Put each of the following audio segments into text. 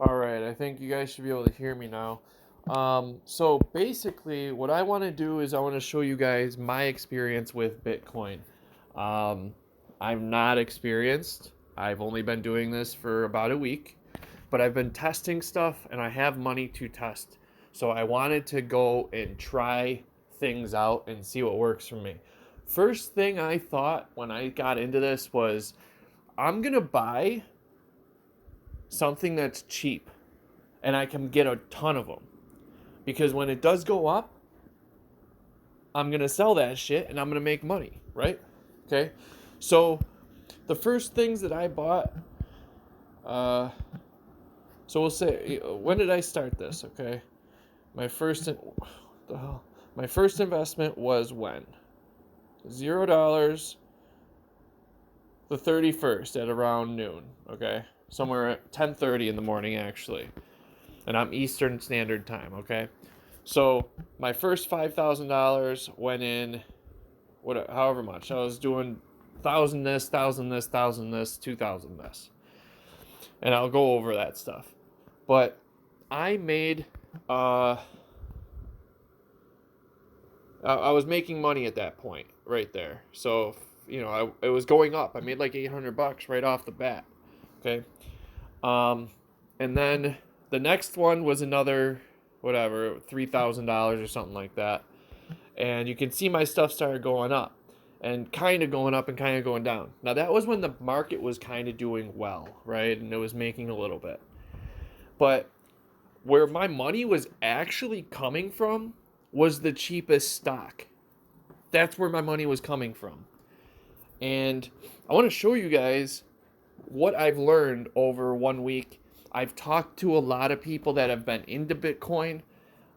All right, I think you guys should be able to hear me now. So basically, what I want to do is I want to show you guys my experience with Bitcoin. Um, I'm not experienced. I've only been doing this for about a week, but I've been testing stuff and I have money to test. So I wanted to go and try things out and see what works for me. First thing I thought when I got into this was I'm going to buy something that's cheap and I can get a ton of them. Because when it does go up, I'm going to sell that shit and I'm going to make money, right? Okay. So the first things that I bought, uh, so we'll say, when did I start this? Okay. My first, what the hell? My first investment was when? $0, the 31st at around noon. Okay. Somewhere at 10:30 in the morning, actually. And I'm Eastern Standard Time, okay? So my first $5,000 went in, however much. I was doing 1,000 this, 1,000 this, 1,000 this, 2,000 this, and I'll go over that stuff. But I made, I was making money at that point right there. So it was going up. I made like $800 right off the bat. Okay, and then the next one was another whatever $3,000 or something like that, and you can see my stuff started going up and kind of going up and kind of going down. Now that was when the market was kind of doing well, right, and it was making a little bit. But where my money was actually coming from was the cheapest stock. That's where my money was coming from. And I want to show you guys what I've learned over 1 week. I've talked to a lot of people that have been into Bitcoin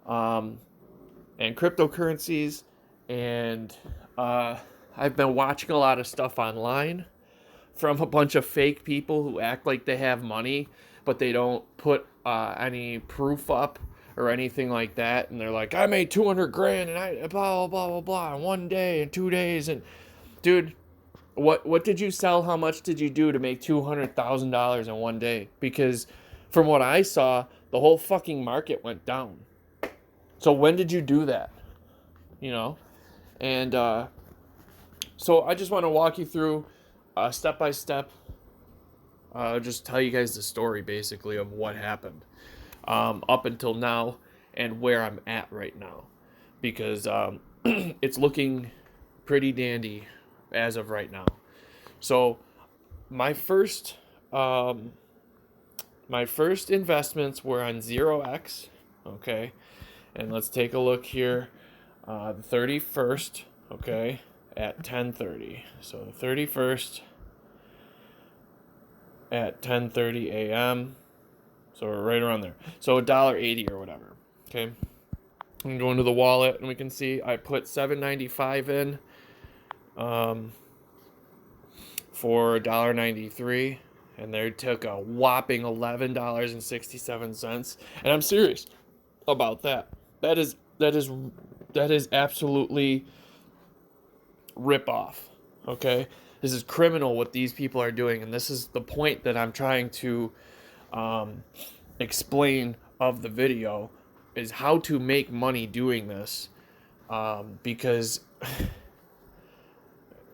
and cryptocurrencies, and I've been watching a lot of stuff online from a bunch of fake people who act like they have money, but they don't put any proof up or anything like that. And they're like, I made 200 grand and I blah, blah, blah, blah, in 1 day and 2 days. And dude, what did you sell? How much did you do to make $200,000 in 1 day? Because from what I saw, the whole fucking market went down. So when did you do that? You know? And so I just want to walk you through step by step, just tell you guys the story basically of what happened up until now and where I'm at right now. Because it's looking pretty dandy as of right now. So my first investments were on 0x, okay? And let's take a look here. The 31st, okay, at 10:30. So the 31st at 10:30 a.m. So we're right around there. So $1.80 or whatever. Okay. We can go into the wallet and we can see I put $7.95 in for $1.93, and they took a whopping $11.67. And I'm serious about that. That is absolutely rip off. Okay, this is criminal what these people are doing, and this is the point that I'm trying to explain of the video, is how to make money doing this, because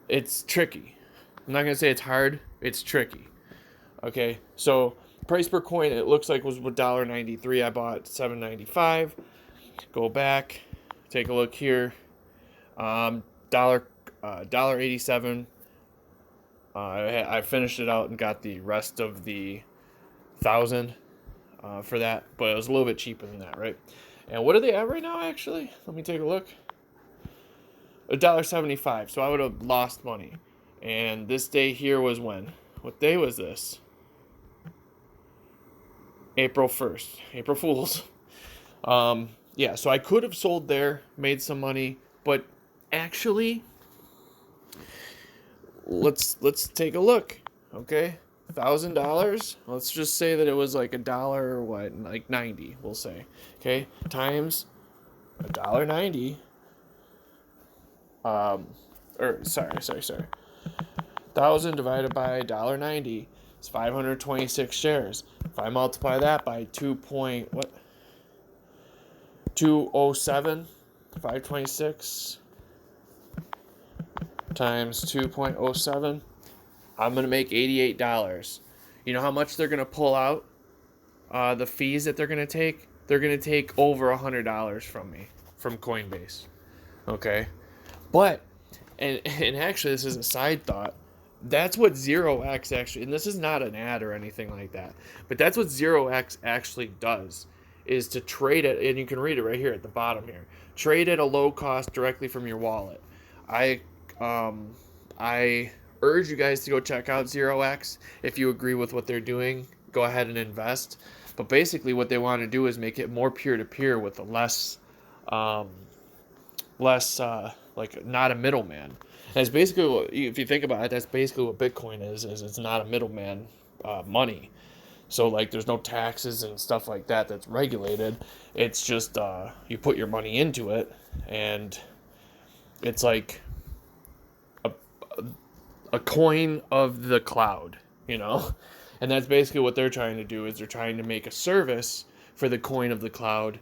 it's tricky. I'm not gonna say it's hard. It's tricky. Okay, so price per coin, it looks like was $1.93. I bought $7.95. Go back, take a look here. $1.87. I finished it out and got the rest of the 1,000 for that, but it was a little bit cheaper than that, right? And what are they at right now? Actually, let me take a look. $1.75. So I would have lost money. And this day here was when? What day was this? April 1st. April Fools. Yeah, so I could have sold there, made some money, but actually, let's take a look. Okay, $1,000. Let's just say that it was like $1 or what, like 90. We'll say. Okay, times $1.90. Or sorry. 1,000 divided by $1.90. It's 526 shares. If I multiply that by 2.07, 526 times 2.07, I'm going to make $88. You know how much they're going to pull out? The fees that they're going to take? They're going to take over $100 from me, from Coinbase. Okay? But, and actually this is a side thought, that's what 0x actually, and this is not an ad or anything like that, but that's what 0x actually does, is to trade it, and you can read it right here at the bottom here. Trade at a low cost directly from your wallet. I urge you guys to go check out 0x. If you agree with what they're doing, go ahead and invest. But basically what they want to do is make it more peer-to-peer with a less like not a middleman. That's basically what, if you think about it, that's basically what Bitcoin is it's not a middleman money. So like there's no taxes and stuff like that that's regulated. It's just you put your money into it, and it's like a coin of the cloud, you know? And that's basically what they're trying to do, is they're trying to make a service for the coin of the cloud.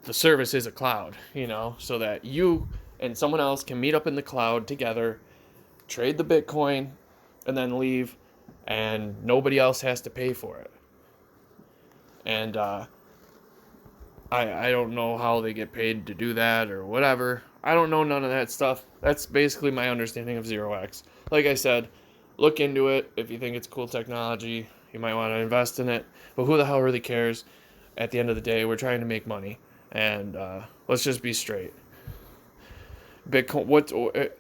The service is a cloud, you know, so that you and someone else can meet up in the cloud together, trade the Bitcoin, and then leave, and nobody else has to pay for it. And I don't know how they get paid to do that or whatever. I don't know none of that stuff. That's basically my understanding of 0x. Like I said, look into it. If you think it's cool technology, you might want to invest in it. But who the hell really cares? At the end of the day, we're trying to make money. And let's just be straight. Bitcoin.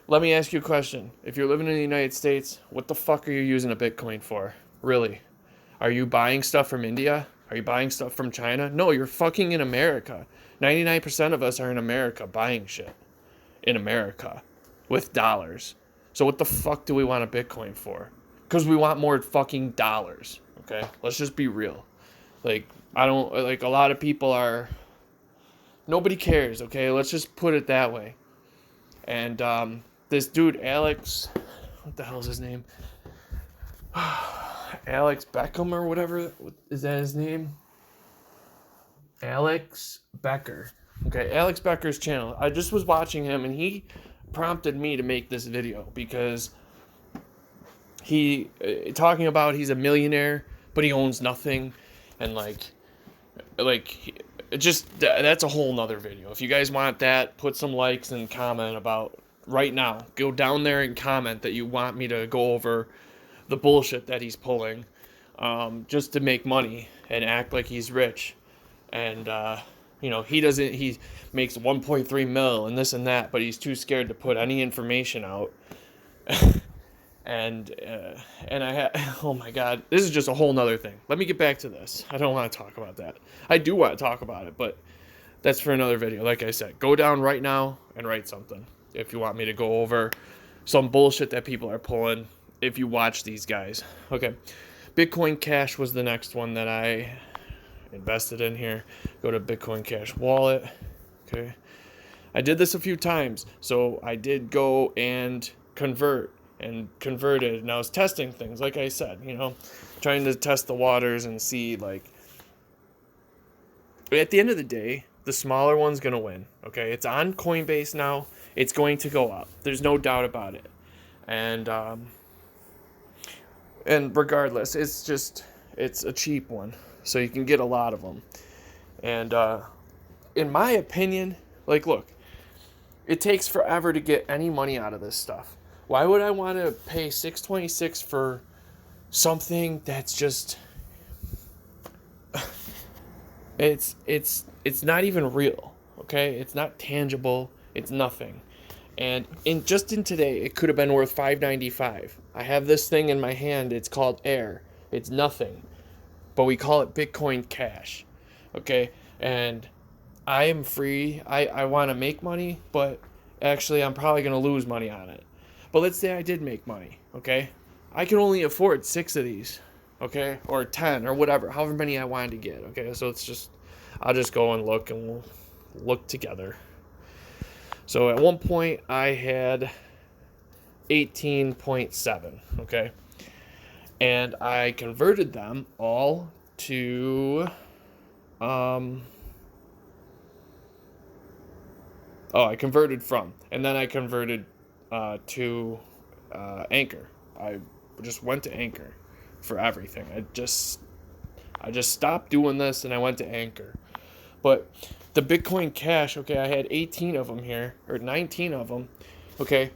Let me ask you a question. If you're living in the United States, what the fuck are you using a Bitcoin for? Really? Are you buying stuff from India? Are you buying stuff from China? No, you're fucking in America. 99% of us are in America buying shit. In America. With dollars. So what the fuck do we want a Bitcoin for? Because we want more fucking dollars. Okay? Let's just be real. Like, a lot of people are... Nobody cares, okay? Let's just put it that way. And this dude, Alex... What the hell's his name? Alex Beckham or whatever. Is that his name? Alex Becker. Okay, Alex Becker's channel. I just was watching him, and he prompted me to make this video because he talking about he's a millionaire, but he owns nothing, and that's a whole nother video. If you guys want that, put some likes and comment about right now. Go down there and comment that you want me to go over the bullshit that he's pulling, just to make money and act like he's rich. And he makes 1.3 mil and this and that, but he's too scared to put any information out. Oh my god, this is just a whole nother thing. Let me get back to this. I don't want to talk about that. I do want to talk about it, but that's for another video. Like I said, go down right now and write something if you want me to go over some bullshit that people are pulling if you watch these guys. Okay, Bitcoin Cash was the next one that I invested in here. Go to Bitcoin Cash wallet. Okay, I did this a few times, so I did go and converted, and I was testing things, like I said, trying to test the waters and see, like, at the end of the day, the smaller one's going to win, okay? It's on Coinbase now. It's going to go up. There's no doubt about it. And regardless, it's a cheap one, so you can get a lot of them. And in my opinion, like, look, it takes forever to get any money out of this stuff. Why would I want to pay $6.26 for something that's just... It's not even real, okay? It's not tangible. It's nothing. And in today, it could have been worth $5.95. I have this thing in my hand. It's called ANKR. It's nothing. But we call it Bitcoin Cash, okay? And I am free. I want to make money, but actually I'm probably going to lose money on it. But let's say I did make money, okay? I can only afford 6 of these, okay? Or 10 or whatever, however many I wanted to get, okay? So I'll just go and look, and we'll look together. So at one point I had 18.7, okay? and I converted them all to I converted from, and then I converted to ANKR. I just went to ANKR for everything. I just stopped doing this and I went to ANKR. But the Bitcoin Cash, okay, I had 18 of them here, or 19 of them. Okay,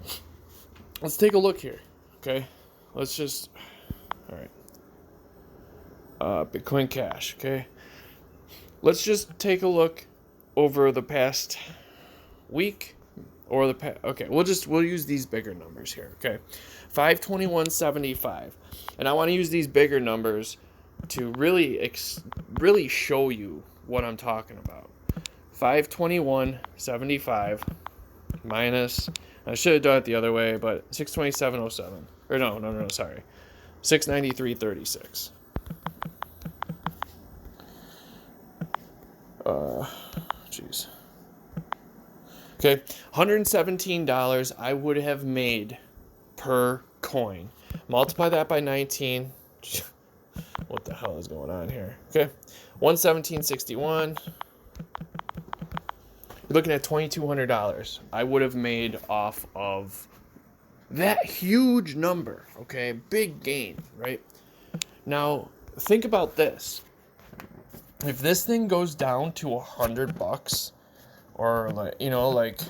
let's take a look here. Okay, let's just, all right. Bitcoin Cash, okay. Let's just take a look over the past week or we'll use these bigger numbers here, okay. 521.75, and I want to use these bigger numbers to really show you what I'm talking about. 521.75 minus, I should have done it the other way, but 627.07, or no, sorry, 693.36. Jeez. Okay, $117 I would have made per coin. Multiply that by 19. What the hell is going on here? Okay, 117.61. You're looking at $2,200 I would have made off of that huge number. Okay, big gain, right? Now, think about this. If this thing goes down to $100, or like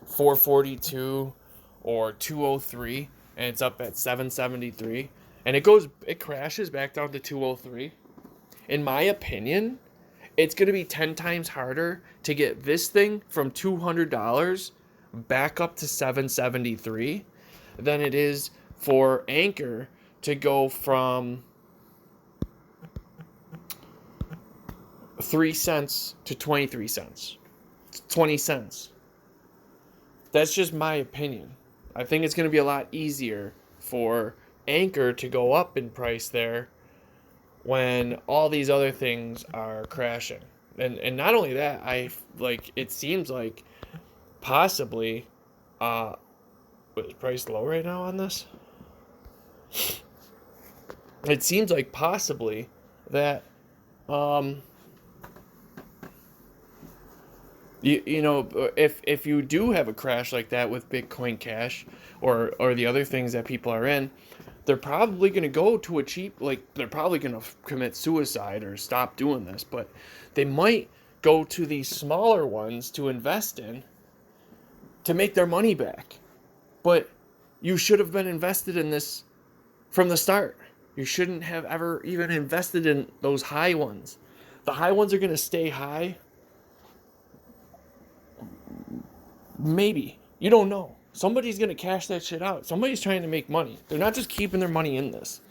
442 or 203, and it's up at 773, and it crashes back down to 203, in my opinion, it's going to be 10 times harder to get this thing from $200 back up to 773 than it is for ANKR to go from 3 cents to 23 cents. It's 20 cents. That's just my opinion. I think it's going to be a lot easier for ANKR to go up in price there when all these other things are crashing. And not only that, it seems like possibly is price low right now on this? It seems like possibly that if you do have a crash like that with Bitcoin Cash or the other things that people are in, they're probably going to go to a cheap, they're probably going to commit suicide or stop doing this, but they might go to these smaller ones to invest in to make their money back. But you should have been invested in this from the start. You shouldn't have ever even invested in those high ones. The high ones are going to stay high. Maybe. You don't know. Somebody's going to cash that shit out. Somebody's trying to make money. They're not just keeping their money in this.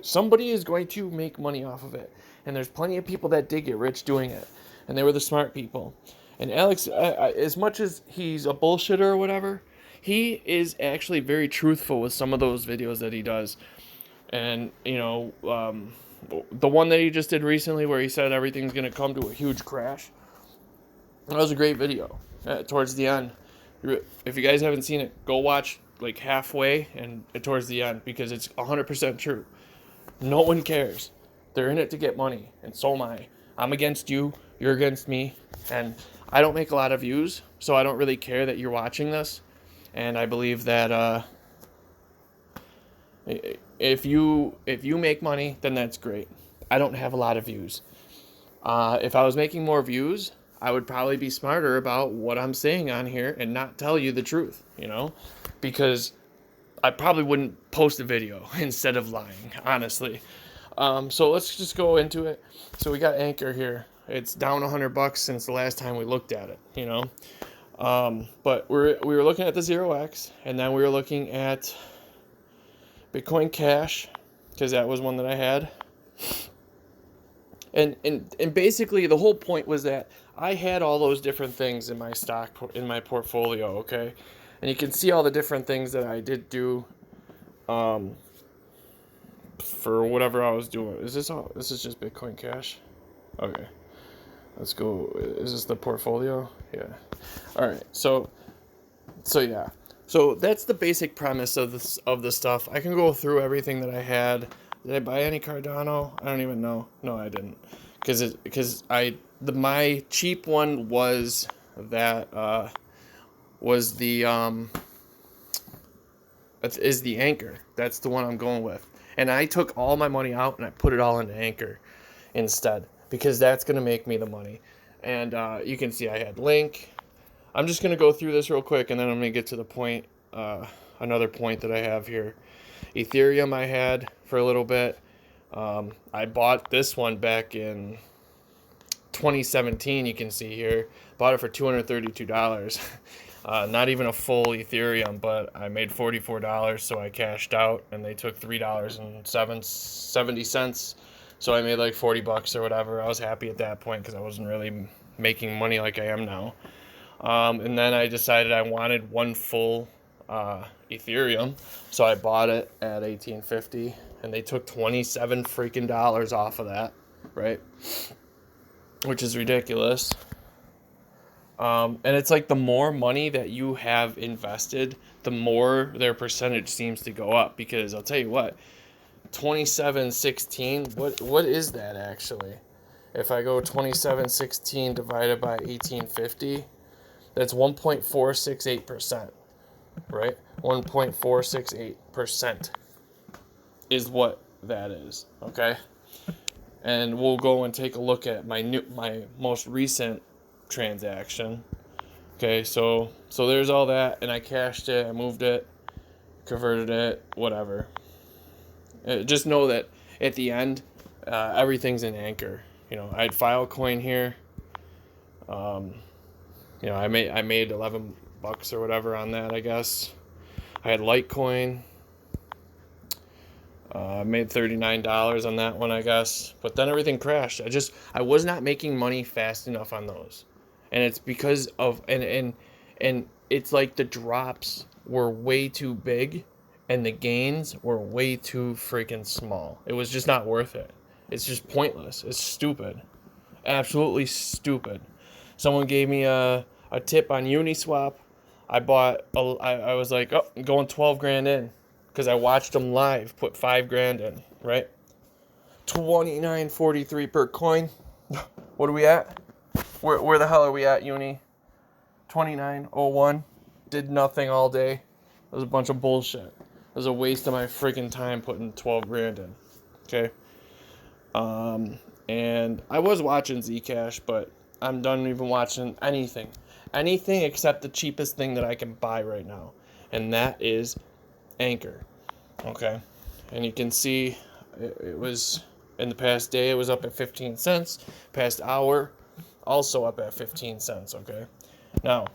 Somebody is going to make money off of it. And there's plenty of people that did get rich doing it. And they were the smart people. And Alex, as much as he's a bullshitter or whatever, he is actually very truthful with some of those videos that he does. And, the one that he just did recently where he said everything's going to come to a huge crash, that was a great video. Towards the end, if you guys haven't seen it, go watch halfway and towards the end, because it's 100% true. No one cares. They're in it to get money, and so am I. I'm against you, you're against me, and I don't make a lot of views, so I don't really care that you're watching this. And I believe that if you make money, then that's great. I don't have a lot of views. If I was making more views, I would probably be smarter about what I'm saying on here and not tell you the truth, because I probably wouldn't post a video instead of lying, honestly. So let's just go into it. So we got ANKR here. It's down $100 since the last time we looked at it, but we were looking at the 0x, and then we were looking at Bitcoin Cash, because that was one that I had. And basically the whole point was that I had all those different things in my in my portfolio, okay? And you can see all the different things that I did do for whatever I was doing. This is just Bitcoin Cash? Okay. Let's go. Is this the portfolio? Yeah. All right. So yeah. So that's the basic premise of the stuff. I can go through everything that I had. Did I buy any Cardano? I don't even know. No, I didn't, my cheap one was that was the is the ANKR. That's the one I'm going with. And I took all my money out and I put it all into ANKR instead, because that's gonna make me the money. And you can see I had Link. I'm just going to go through this real quick, and then I'm going to get to the point, another point that I have here. Ethereum I had for a little bit. I bought this one back in 2017, you can see here. Bought it for $232. Not even a full Ethereum, but I made $44, so I cashed out, and they took $3.70. So I made like $40 or whatever. I was happy at that point because I wasn't really making money like I am now. And then I decided I wanted one full Ethereum, so I bought it at 1850, and they took 27 freaking dollars off of that, right? Which is ridiculous. And it's like the more money that you have invested, the more their percentage seems to go up, because I'll tell you what, 2716, what is that actually? If I go 2716 divided by 1850, that's 1.468%, right? 1.468% is what that is, okay? And we'll go and take a look at my most recent transaction. Okay, so there's all that, and I cashed it, I moved it, converted it, whatever. Just know that at the end, everything's in ANKR. You know, I had Filecoin here. You know, I made $11 or whatever on that, I guess. I had Litecoin. I made $39 on that one, I guess. But then everything crashed. I was not making money fast enough on those. And it's because of and it's like the drops were way too big and the gains were way too freaking small. It was just not worth it. It's just pointless. It's stupid. Absolutely stupid. Someone gave me a tip on Uniswap. I was like, oh, I'm going 12 grand in, because I watched them live put 5 grand in, right? 29.43 per coin. What are we at? Where the hell are we at, Uni? 29.01. Did nothing all day. It was a bunch of bullshit. It was a waste of my freaking time putting 12 grand in. Okay. And I was watching Zcash, but I'm done even watching anything except the cheapest thing that I can buy right now, and that is ANKR. Okay, and you can see it was in the past day, it was up at 15 cents. Past hour, also up at 15 cents. Okay, now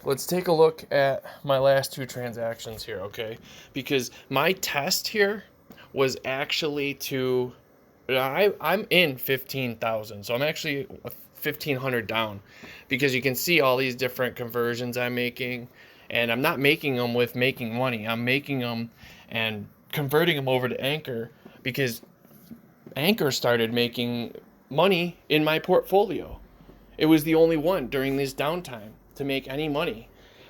let's take a look at my last two transactions here. Okay, because my test here was actually to I'm in 15,000, so I'm actually 1,500 down, because you can see all these different conversions I'm making, and I'm not making them with making money. I'm making them and converting them over to ANKR, because ANKR started making money in my portfolio. It was the only one during this downtime to make any money,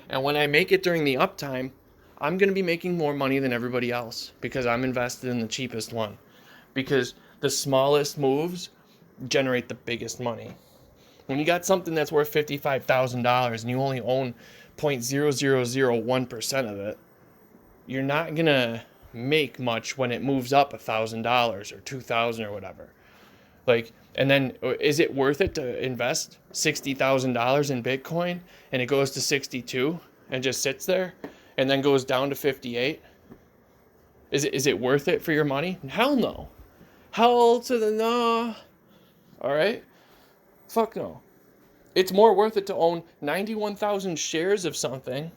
and when I make it during the uptime, I'm going to be making more money than everybody else, because I'm invested in the cheapest one, because the smallest moves generate the biggest money. When you got something that's worth $55,000 and you only own 0.0001% of it, you're not going to make much when it moves up $1,000 or $2,000 or whatever. Like, and then is it worth it to invest $60,000 in Bitcoin and it goes to 62 and just sits there and then goes down to 58? Is it worth it for your money? Hell no. Hell to the no. All right? Fuck no. It's more worth it to own 91,000 shares of something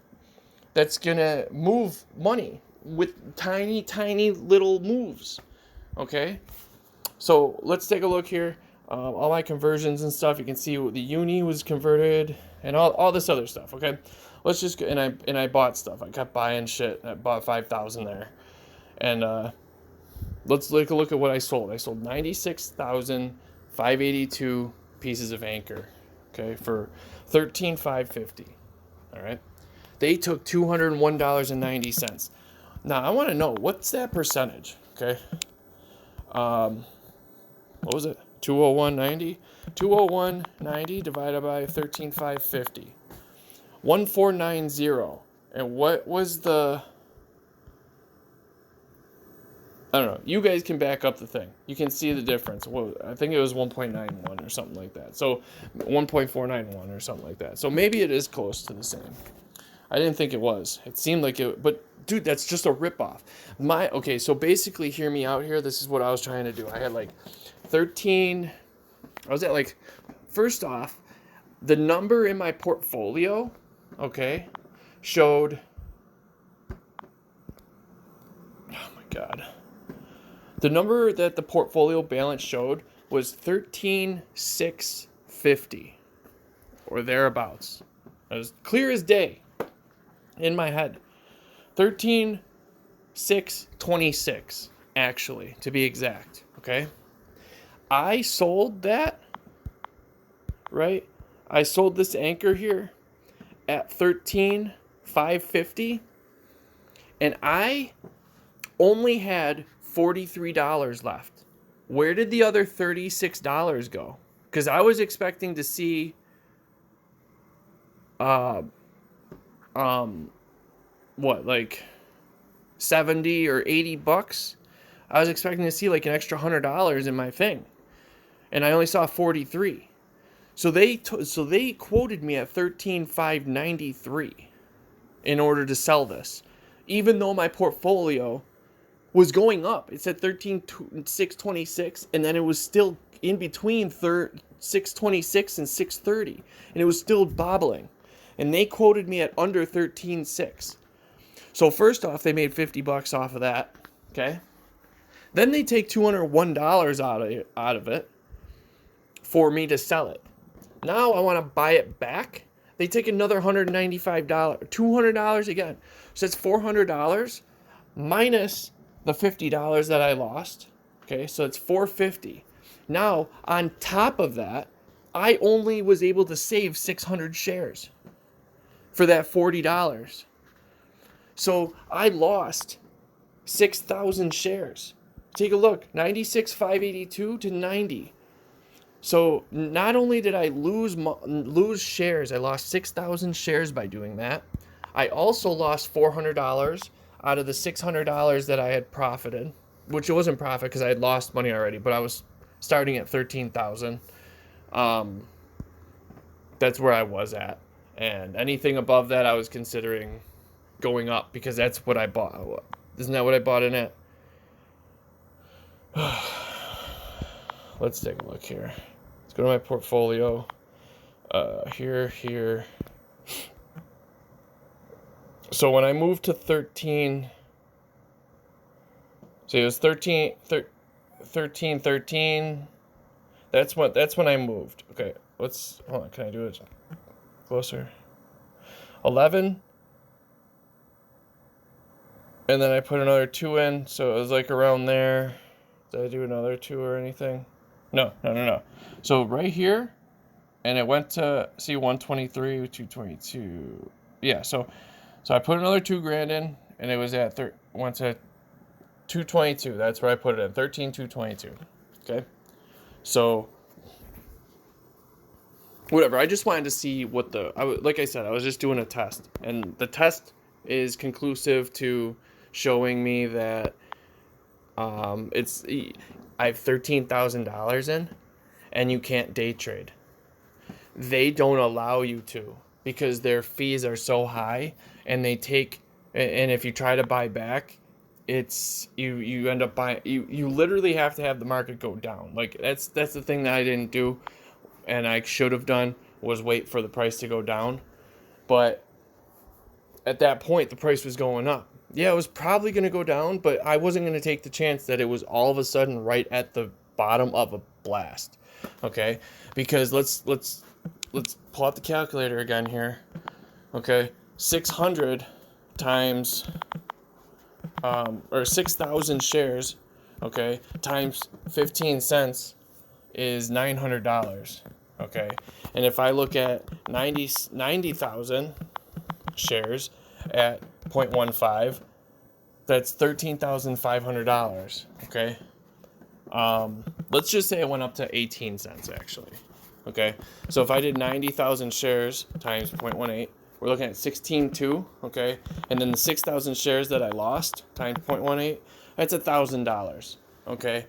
that's going to move money with tiny, tiny little moves. Okay? So let's take a look here. All my conversions and stuff. You can see the uni was converted and all this other stuff. Okay? Let's just go, and I bought stuff. I kept buying shit. I bought 5,000 there. And let's take a look at what I sold. I sold 96,582 pieces of ANKR, okay, for $13,550. All right. They took $201.90. Now, I want to know, what's that percentage? Okay. What was it? 201.90? 201.90 divided by 13,550. 1490. And what was the... I don't know. You guys can back up the thing. You can see the difference. Well, I think it was 1.91 or something like that. So 1.491 or something like that. So maybe it is close to the same. I didn't think it was. It seemed like it, but dude, that's just a ripoff. Okay, so basically, hear me out here. This is what I was trying to do. I had like 13. I was at like, first off, the number in my portfolio, okay, showed. Oh my God. The number that the portfolio balance showed was 13,650 or thereabouts. It was clear as day in my head. 13,626 actually, to be exact, okay? I sold that, right? I sold this anchor here at 13,550 and I only had $43 left. Where did the other $36 go? Because I was expecting to see what, like 70 or 80 bucks? I was expecting to see like an extra $100 in my thing. And I only saw 43. So they quoted me at 13,593 in order to sell this. Even though my portfolio was going up. It said 13,626, and then it was still in between 626 and 630, and it was still bobbling. And they quoted me at under 13.6. So first off, they made 50 bucks off of that. Okay. Then they take $201 out of it for me to sell it. Now I want to buy it back. They take another $195, $200 again. So it's $400 minus the $50 that I lost. Okay, so it's $450. Now, on top of that, I only was able to save 600 shares for that $40. So I lost 6,000 shares. Take a look, 96,582 to 90. So not only did I lose shares, I lost 6,000 shares by doing that. I also lost $400 out of the $600 that I had profited, which it wasn't profit because I had lost money already, but I was starting at 13,000. That's where I was at. And anything above that, I was considering going up because that's what I bought. Isn't that what I bought in it? Let's take a look here. Let's go to my portfolio. Here. So when I moved to 13, so it was 13. That's when I moved. Okay, hold on, can I do it closer? 11. And then I put another 2 in, so it was like around there. Did I do another 2 or anything? No. So right here, and it went to, see, 123, 222. Yeah, so I put another $2,000 in, and it was at went to 222. That's where I put it in, 13,222. Okay, so whatever. I just wanted to see what like I said, I was just doing a test, and the test is conclusive to showing me that I have $13,000 in, and you can't day trade. They don't allow you to because their fees are so high, and and if you try to buy back, it's you end up buying. You literally have to have the market go down. Like that's the thing that I didn't do, and I should have done was wait for the price to go down, but at that point the price was going up. Yeah, it was probably going to go down, but I wasn't going to take the chance that it was all of a sudden right at the bottom of a blast. Okay, because let's pull out the calculator again here. Okay, 600 times or 6,000 shares, okay, times 15 cents is $900. Okay, and if I look at 90,000 shares at 0.15, that's $13,500. Okay. Let's just say it went up to 18 cents actually. Okay. So if I did 90,000 shares times 0.18, we're looking at 16.2. Okay. And then the 6,000 shares that I lost times 0.18, that's $1,000. Okay.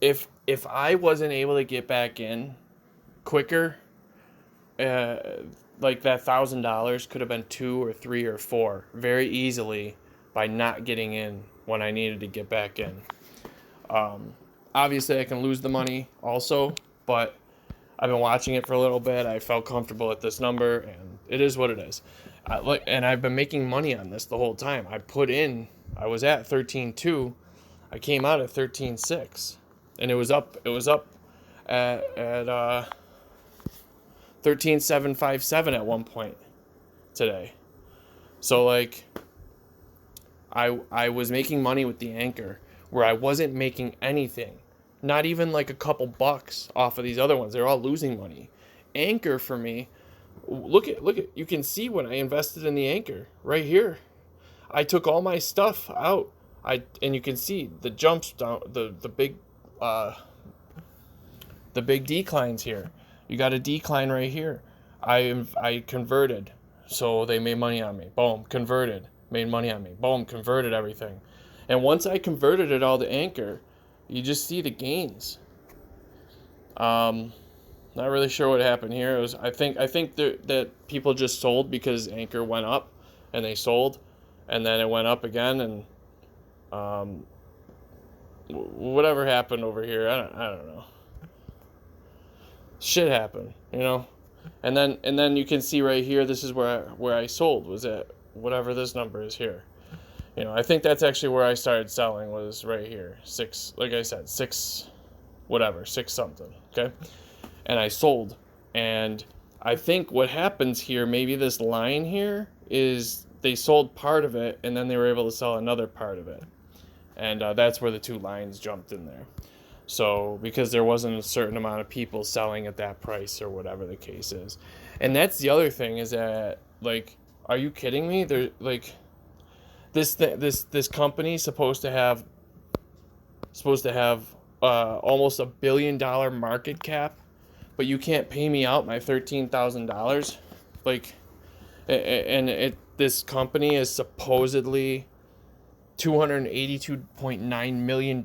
If I wasn't able to get back in quicker, like that $1,000 could have been 2 or 3 or 4 very easily by not getting in when I needed to get back in. Obviously, I can lose the money also, but I've been watching it for a little bit. I felt comfortable at this number, and it is what it is. And I've been making money on this the whole time. I was at 13.2. I came out at 13.6, and it was up at 13.757 at one point today. So like, I was making money with the ANKR where I wasn't making anything, not even like a couple bucks off of these other ones. They're all losing money. ANKR for me, look at you can see when I invested in the ANKR right here. I took all my stuff out. And you can see the jumps down, the big declines here. You got a decline right here. I converted, so they made money on me. Boom, converted, made money on me. Boom, converted everything. And once I converted it all to ANKR, you just see the gains. Not really sure what happened here. It was I think that people just sold because ANKR went up, and they sold, and then it went up again, and whatever happened over here, I don't know. Shit happened, you know. And then you can see right here, this is where I sold, was at whatever this number is here. You know, I think that's actually where I started selling, was right here. 6, like I said, 6 something, okay? And I sold. And I think what happens here, maybe this line here, is they sold part of it and then they were able to sell another part of it. And that's where the two lines jumped in there. So, because there wasn't a certain amount of people selling at that price or whatever the case is. And that's the other thing, is that, like, are you kidding me? They're like, this company is supposed to have almost $1 billion market cap, but you can't pay me out my $13,000. Like, and this company is supposedly $282.9 million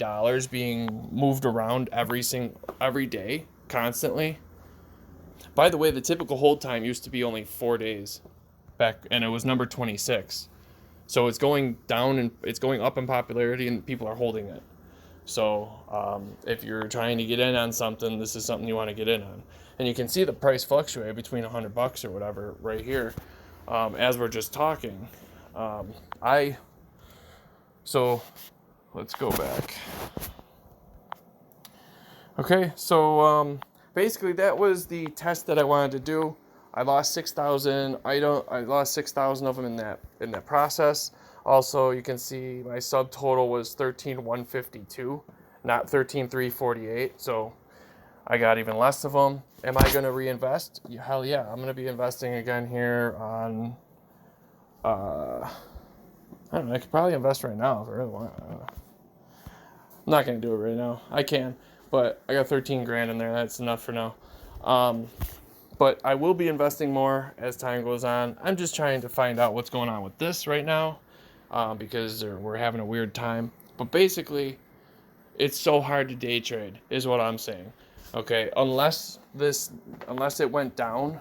being moved around every day, constantly. By the way, the typical hold time used to be only 4 days back, and it was number 26. So it's going down, and it's going up in popularity, and people are holding it. So if you're trying to get in on something, this is something you want to get in on. And you can see the price fluctuate between $100 or whatever right here, as we're just talking. So let's go back. Okay, so basically that was the test that I wanted to do. I lost 6,000. I lost 6,000 of them in that process. Also, you can see my subtotal was 13,152, not 13,348. So I got even less of them. Am I going to reinvest? Hell yeah, I'm going to be investing again here on. I don't know, I could probably invest right now if I really want. I'm not going to do it right now. I can, but I got 13 grand in there. That's enough for now. But I will be investing more as time goes on. I'm just trying to find out what's going on with this right now, because we're having a weird time. But basically, it's so hard to day trade, is what I'm saying. Okay, unless it went down,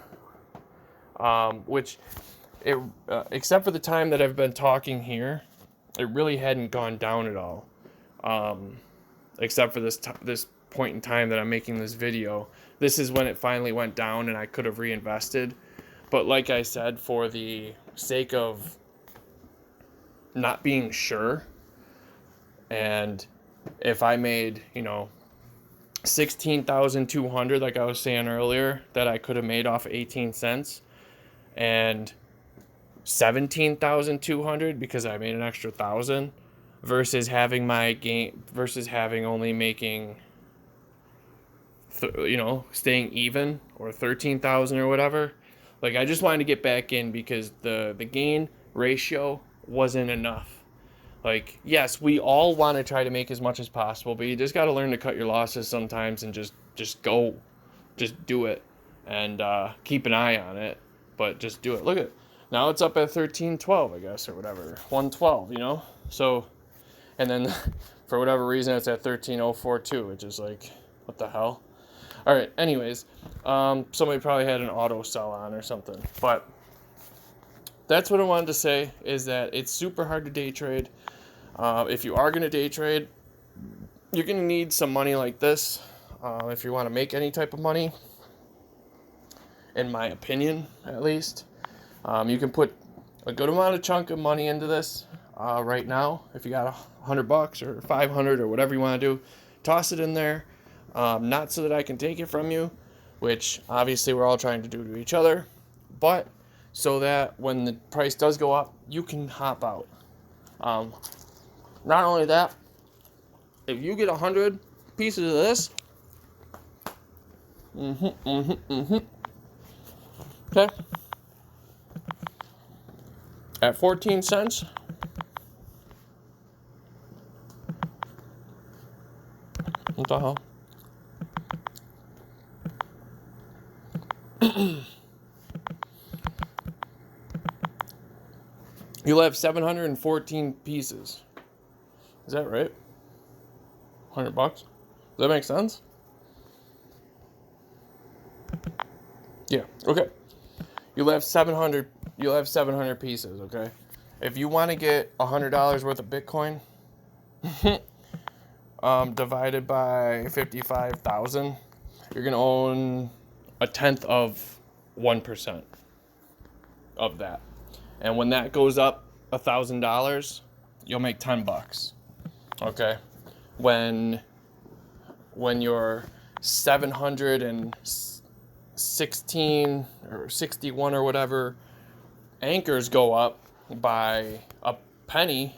which... except for the time that I've been talking here, it really hadn't gone down at all. Except for this point in time that I'm making this video. This is when it finally went down and I could have reinvested. But like I said, for the sake of not being sure, and if I made, 16,200, like I was saying earlier, that I could have made off 18 cents, and 17,200 because I made an extra 1,000, versus having only making staying even, or 13,000 or whatever. Like, I just wanted to get back in because the gain ratio wasn't enough. Like, yes, we all want to try to make as much as possible, but you just got to learn to cut your losses sometimes and just go. Just do it. And keep an eye on it, but just do it. Look at, now it's up at 1312, I guess, or whatever. 112, you know? So, and then for whatever reason, it's at 1304.2, which is like, what the hell? All right, anyways, somebody probably had an auto sell on or something, but that's what I wanted to say, is that it's super hard to day trade. If you are going to day trade, you're going to need some money like this if you want to make any type of money, in my opinion, at least. You can put a good amount of chunk of money into this right now. If you got $100 or 500 or whatever you want to do, toss it in there. Not so that I can take it from you, which obviously we're all trying to do to each other, but so that when the price does go up, you can hop out. Not only that, if you get 100 pieces of this, okay, at 14 cents, what the hell? You'll have 714 pieces. Is that right? $100? Does that make sense? Yeah. Okay. You'll have 700 pieces, okay? If you want to get $100 worth of Bitcoin, divided by 55,000, you're going to own a tenth of 1% of that. And when that goes up $1,000, you'll make $10. Okay? When you're 716 or 61 or whatever ANKRs go up by a penny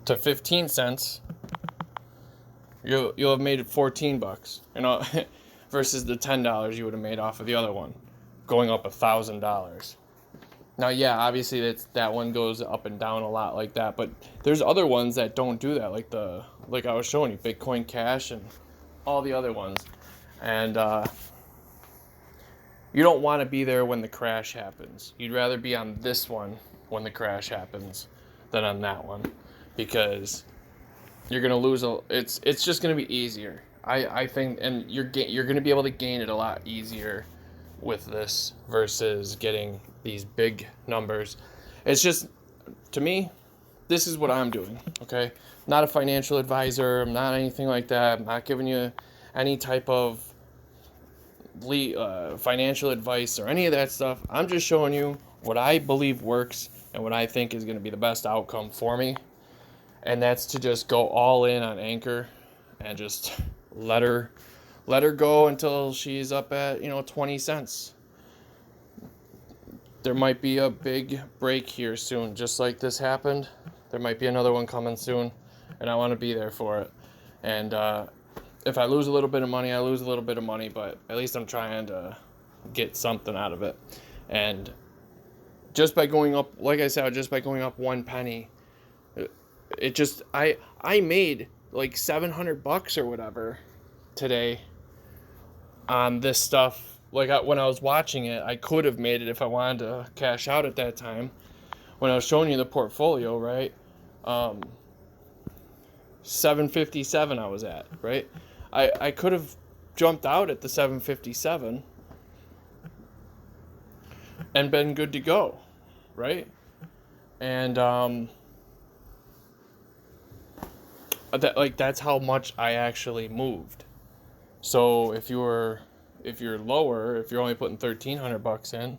to 15 cents, you'll have made it $14, you know, versus the $10 you would have made off of the other one, going up $1,000. Now, yeah, obviously that one goes up and down a lot like that, but there's other ones that don't do that, like I was showing you, Bitcoin Cash and all the other ones. And you don't want to be there when the crash happens. You'd rather be on this one when the crash happens than on that one, because you're gonna lose it's just gonna be easier, I think, and you're gonna be able to gain it a lot easier with this versus getting these big numbers. It's just, to me, this is what I'm doing, okay? Not a financial advisor, I'm not anything like that, I'm not giving you any type of financial advice or any of that stuff. I'm just showing you what I believe works and what I think is going to be the best outcome for me, and that's to just go all in on ANKR and just let her go until she's up at 20 cents. There might be a big break here soon, just like this happened. There might be another one coming soon, and I want to be there for it. And if I lose a little bit of money, I lose a little bit of money, but at least I'm trying to get something out of it. And just by going up, like I said, just by going up 1 penny, it just, I made like $700 or whatever today on this stuff. Like when I was watching it, I could have made it if I wanted to cash out at that time. When I was showing you the portfolio, right? 757 I was at, right? I could have jumped out at the 757 and been good to go, right? And that's how much I actually moved. So if you're lower, if you're only putting $1,300 in,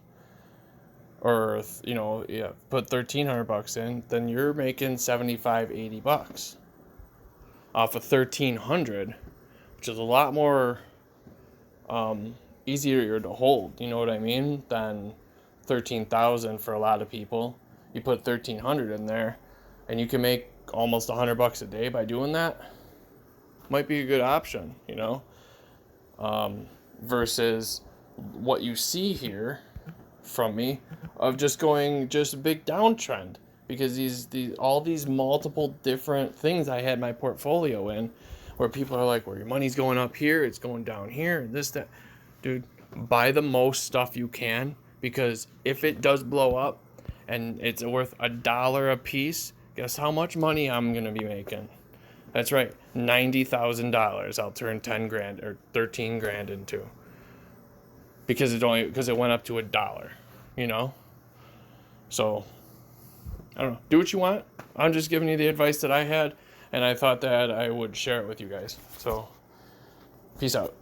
or put $1,300 in, then you're making $75-$80 off of 1,300, which is a lot more easier to hold, you know what I mean, than 13,000 for a lot of people. You put 1,300 in there, and you can make almost $100 a day by doing that. Might be a good option, versus what you see here from me of just going just a big downtrend, because these all these multiple different things I had my portfolio in, where people are like, well, your money's going up here, it's going down here, and this, that. Dude, buy the most stuff you can, because if it does blow up and it's worth $1 a piece, guess how much money I'm gonna be making? That's right, $90,000. I'll turn 10 grand or 13 grand into, because it went up to $1, you know. So I don't know. Do what you want. I'm just giving you the advice that I had, and I thought that I would share it with you guys. So peace out.